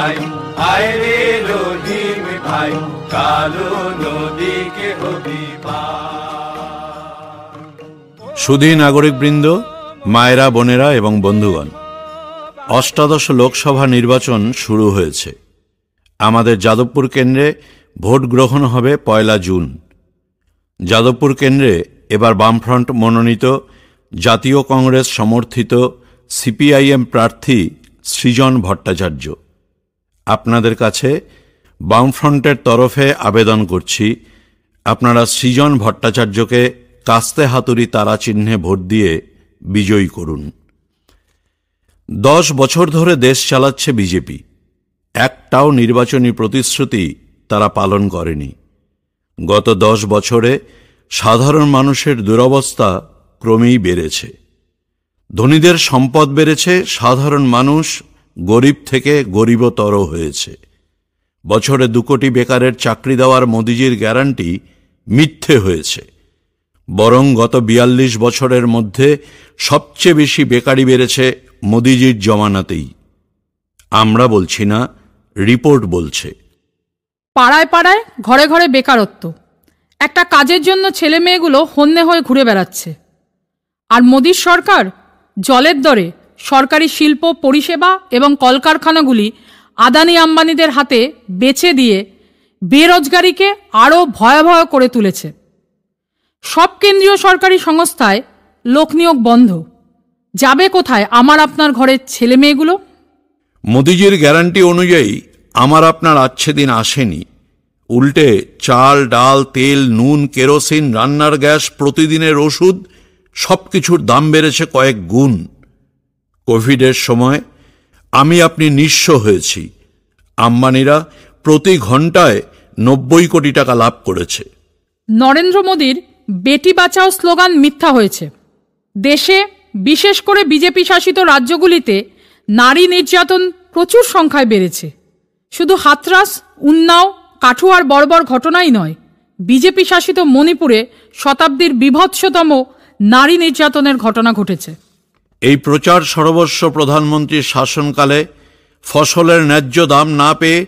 ভাই, আয় রে রহিম ভাই, কালো নদীকে হবি পার। সুধী নাগরিকবৃন্দ, মায়েরা, বোনেরা এবং বন্ধুগণ, অষ্টাদশ লোকসভা নির্বাচন শুরু হয়েছে। আমাদের যাদবপুর কেন্দ্রে ভোট গ্রহণ হবে 1 জুন। যাদবপুর কেন্দ্রে এবার বামফ্রন্ট মনোনীত, জাতীয় কংগ্রেস সমর্থিত সিপিআইএম প্রার্থী সৃজন ভট্টাচার্য। আপনাদের কাছে বামফ্রন্টের তরফে আবেদন করছি, আপনারা সৃজন ভট্টাচার্যকে কাস্তে হাতুড়ি তারা চিহ্নে ভোট দিয়ে বিজয়ী করুন। 10 বছর ধরে দেশ চালাচ্ছে বিজেপি। একটাও নির্বাচনী প্রতিশ্রুতি তারা পালন করেনি। গত 10 বছরে সাধারণ মানুষের দুরবস্থা ক্রমেই বেড়েছে। ধনীদের সম্পদ বেড়েছে, সাধারণ মানুষ গরিব থেকে গরিবতর হয়েছে। বছরে 2 কোটি বেকারের চাকরি দেওয়ার মোদিজির গ্যারান্টি মিথ্যে হয়েছে। বরং গত 42 বছরের মধ্যে সবচেয়ে বেশি বেকারি বেড়েছে মোদিজির জমানাতেই। আমরা বলছি না, রিপোর্ট বলছে। পাড়ায় পাড়ায়, ঘরে ঘরে বেকারত্ব। একটা কাজের জন্য ছেলে মেয়েগুলো হন্যে হয়ে ঘুরে বেড়াচ্ছে। আর মোদির সরকার জলের দরে সরকারি শিল্প, পরিষেবা এবং কলকারখানাগুলি আদানি আম্বানিদের হাতে বেচে দিয়ে বেরোজগারিকে আরও ভয়াবহ করে তুলেছে। সব কেন্দ্রীয় সরকারি সংস্থায় লোক নিয়োগ বন্ধ। যাবে কোথায় আমার আপনার ঘরের ছেলে মেয়েগুলো? মোদিজির গ্যারান্টি অনুযায়ী আমার আপনার আচ্ছে দিন আসেনি। উল্টে চাল, ডাল, তেল, নুন, কেরোসিন, রান্নার গ্যাস, প্রতিদিনের ওষুধ সবকিছুর দাম বেড়েছে কয়েক গুণ। কোভিডের সময় আমি আপনি নিঃস্ব হয়েছি। আম্বানিরা প্রতি ঘন্টায় 90 কোটি টাকা লাভ করেছে। নরেন্দ্র মোদীর বেটি বাঁচাও স্লোগান মিথ্যা হয়েছে। দেশে, বিশেষ করে বিজেপি শাসিত রাজ্যগুলিতে নারী নির্যাতন প্রচুর সংখ্যায় বেড়েছে। শুধু হাথরাস, উন্নাও, কাঠুয়ার বর্বর ঘটনাই নয়, বিজেপি শাসিত মণিপুরে শতাব্দীর বীভৎসতম নারী নির্যাতনের ঘটনা ঘটেছে। এই প্রচার সর্বস্ব প্রধানমন্ত্রীর শাসনকালে ফসলের ন্যায্য দাম না পেয়ে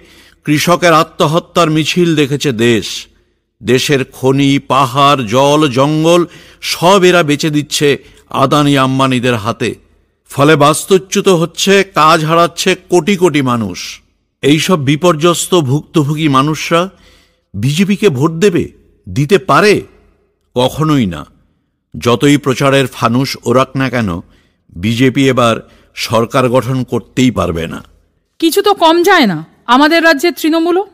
কৃষকের আত্মহত্যার মিছিল দেখেছে দেশ। দেশের খনি, পাহাড়, জল, জঙ্গল সব এরা বেচে দিচ্ছে আদানি আম্বানিদের হাতে। ফলে বাস্তুচ্যুত হচ্ছে, কাজ হারাচ্ছে কোটি কোটি মানুষ। এইসব বিপর্যস্ত ভুক্তভোগী মানুষরা বিজেপিকে ভোট দেবে? দিতে পারে? কখনোই না। যতই প্রচারের ফানুস ওরাক না কেন, বিজেপি এবার সরকার গঠন করতেই পারবে না। কিছু তো কম যায় না আমাদের রাজ্যের তৃণমূলও।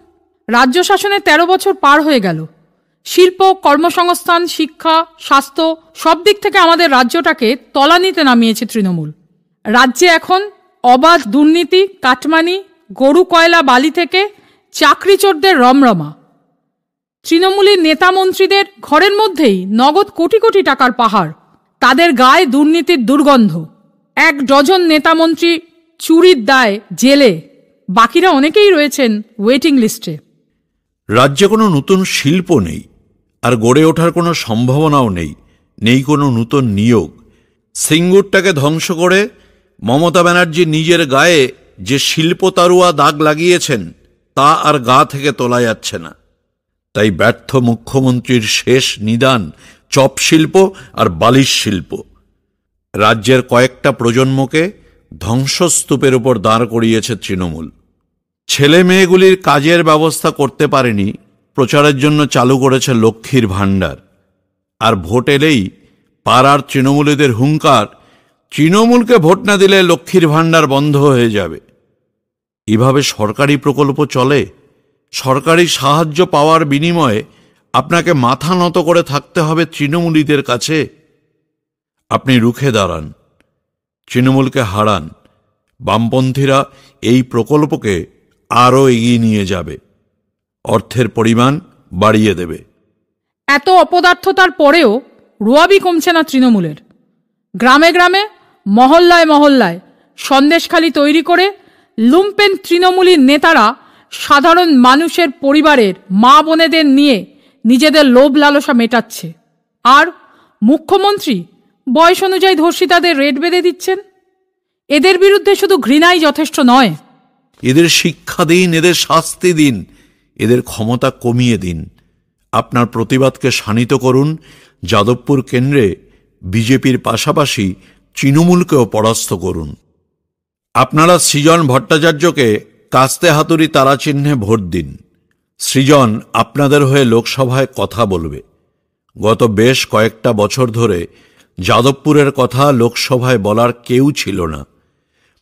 রাজ্য শাসনে 13 বছর পার হয়ে গেল। শিল্প, কর্মসংস্থান, শিক্ষা, স্বাস্থ্য সব দিক থেকে আমাদের রাজ্যটাকে তলানিতে নামিয়েছে তৃণমূল। রাজ্যে এখন অবাধ দুর্নীতি, কাটমানি, গরু কয়লা বালি থেকে চাকরিচোরদের রমরমা। তৃণমূলের নেতা মন্ত্রীদের ঘরের মধ্যেই নগদ কোটি কোটি টাকার পাহাড়। তাদের গায়ে দুর্নীতির দুর্গন্ধ। 1 ডজন নেতা মন্ত্রী চুরির দায়ে জেলে, বাকিরা অনেকেই রয়েছেন ওয়েটিং লিস্টে। রাজ্যে কোনো নতুন শিল্প নেই, আর গড়ে ওঠার কোনো সম্ভাবনাও নেই। নেই কোনো নতুন নিয়োগ। সিঙ্গুরটাকে ধ্বংস করে মমতা ব্যানার্জি নিজের গায়ে যে শিল্পতারুয়া দাগ লাগিয়েছেন, তা আর গা থেকে তোলা যাচ্ছে না। তাই ব্যর্থ মুখ্যমন্ত্রীর শেষ নিদান চপ শিল্প আর বালিশ শিল্প। রাজ্যের কয়েকটা প্রজন্মকে ধ্বংসস্তূপের উপর দাঁড় করিয়েছে তৃণমূল। ছেলে মেয়েগুলির কাজের ব্যবস্থা করতে পারেনি, প্রচারের জন্য চালু করেছে লক্ষ্মীর ভাণ্ডার। আর ভোট এলেই পাড়ার তৃণমূলীদের হুঙ্কার, তৃণমূলকে ভোট না দিলে লক্ষ্মীর ভাণ্ডার বন্ধ হয়ে যাবে। এভাবে সরকারি প্রকল্প চলে? সরকারি সাহায্য পাওয়ার বিনিময়ে আপনাকে মাথা নত করে থাকতে হবে তৃণমূলীদের কাছে? আপনি রুখে দাঁড়ান, তৃণমূলকে হারান। বামপন্থীরা এই প্রকল্পকে আরও এগিয়ে নিয়ে যাবে, অর্থের পরিমাণ বাড়িয়ে দেবে। এত অপদার্থতার পরেও রোয়াবি কমছে না তৃণমূলের। গ্রামে গ্রামে, মহল্লায় মহল্লায় সন্দেশখালি তৈরি করে লুম্পেন তৃণমূলী নেতারা সাধারণ মানুষের পরিবারের মা বোনেদের নিয়ে নিজেদের লোভ লালসা মেটাচ্ছে। আর মুখ্যমন্ত্রী বয়স অনুযায়ী ধর্ষিতাদের রেট বেঁধে দিচ্ছেন। এদের বিরুদ্ধে শুধু ঘৃণাই যথেষ্ট নয়, এদের শিক্ষা দিন, এদের শাস্তি দিন, এদের ক্ষমতা কমিয়ে দিন। আপনার প্রতিবাদকে শানিত করুন। যাদবপুর কেন্দ্রে বিজেপির পাশাপাশি তৃণমূলকেও পরাস্ত করুন। আপনারা সৃজন ভট্টাচার্যকে কাস্তে হাতুড়ি তারা চিহ্নে ভোট দিন। সৃজন আপনাদের হয়ে লোকসভায় কথা বলবে। গত বেশ কয়েকটা বছর ধরে যাদবপুরের কথা লোকসভায় বলার কেউ ছিল না।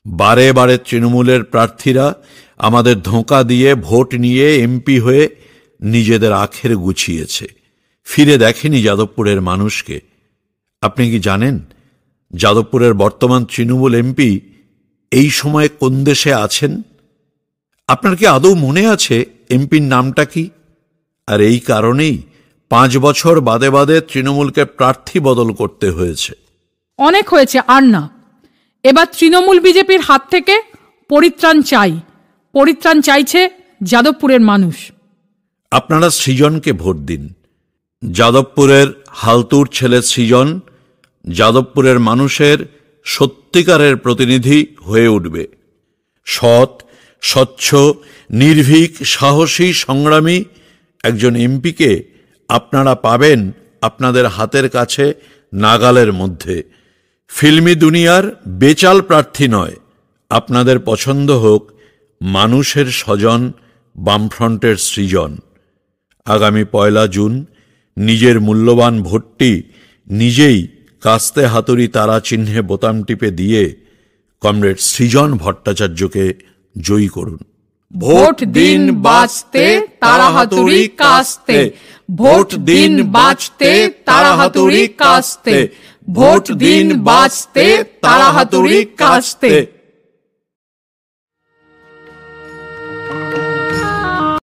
বারে বারে তৃণমূলের প্রার্থীরা আমাদের ধোঁকা দিয়ে ভোট নিয়ে এমপি হয়ে নিজেদের আখের গুছিয়েছে, ফিরে দেখেনি যাদবপুরের মানুষকে। আপনি কি জানেন যাদবপুরের বর্তমান তৃণমূল এমপি এই সময়ে কোন দেশে আছেন? আপনার কি আদৌ মনে আছে এমপির নামটা কি? আর এই কারণেই 5 বছর বাদে বাদে তৃণমূলকে প্রার্থী বদল করতে হয়েছে। অনেক হয়েছে, আর না। এবার তৃণমূল বিজেপির হাত থেকে পরিত্রাণ চাই। পরিত্রাণ চাইছে যাদবপুরের মানুষ। আপনারা সৃজনকে ভোট দিন। যাদবপুরের হালতুর ছেলে সৃজন যাদবপুরের মানুষের সত্যিকারের প্রতিনিধি হয়ে উঠবে। সৎ, স্বচ্ছ, নির্ভীক, সাহসী, সংগ্রামী একজন এমপিকে আপনারা পাবেন আপনাদের হাতের কাছে, নাগালের মধ্যে। ফিল্মি দুনিয়ার বেচাল প্রার্থী নয়। আপনাদের পছন্দ হোক মানুষের স্বজন, বামফ্রন্টের সৃজন। আগামী 1 জুন নিজের মূল্যবান ভোটটি নিজেই কাস্তে হাতুড়ি তারা চিহ্নে বোতাম টিপে দিয়ে কমরেড সৃজন ভট্টাচার্যকে জয়ী করুন। ভোট দিন বাঁচতে, তারা হাতুড়ি কাস্তে। ভোট দিন বাঁচতে, তারা হাতুড়ি কাস্তে। ভোট দিন বাঁচতে, তারা হাতুড়ি কাস্তে।